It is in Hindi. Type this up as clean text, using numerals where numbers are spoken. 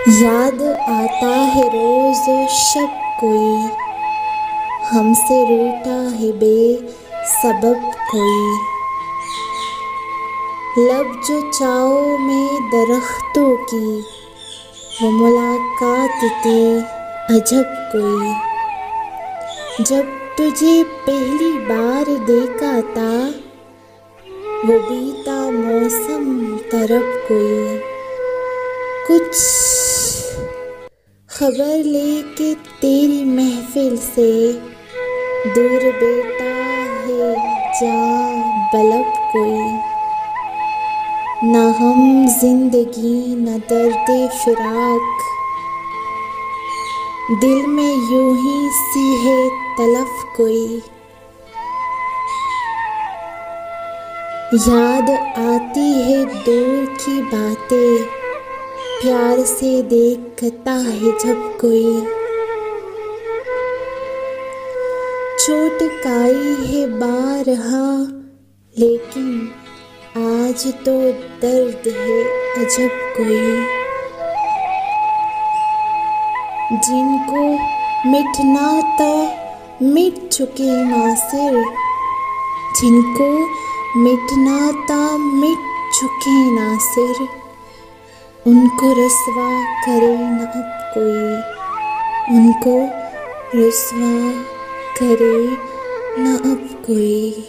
याद आता है रोज शब कोई, हमसे रूठा है बेसबब कोई। लब जो चाओ में दरख्तों की, वो मुलाकात थी अजब कोई। जब तुझे पहली बार देखा था, वो बीता मौसम तरफ कोई। कुछ खबर लेके तेरी महफिल से दूर बैठा है जहाँ बलब कोई। न हम जिंदगी न दर्द फिराक, दिल में यूं ही सी है तलफ कोई। याद आती है दूर की बातें, प्यार से देखता है जब कोई। चोट खाई है बारहा, लेकिन आज तो दर्द है अजब कोई। जिनको मिटना था मिट चुके नासिर, जिनको मिटना था मिट चुके नासिर। उनको रुसवा करे न अब कोई, उनको रुसवा करे न अब कोई।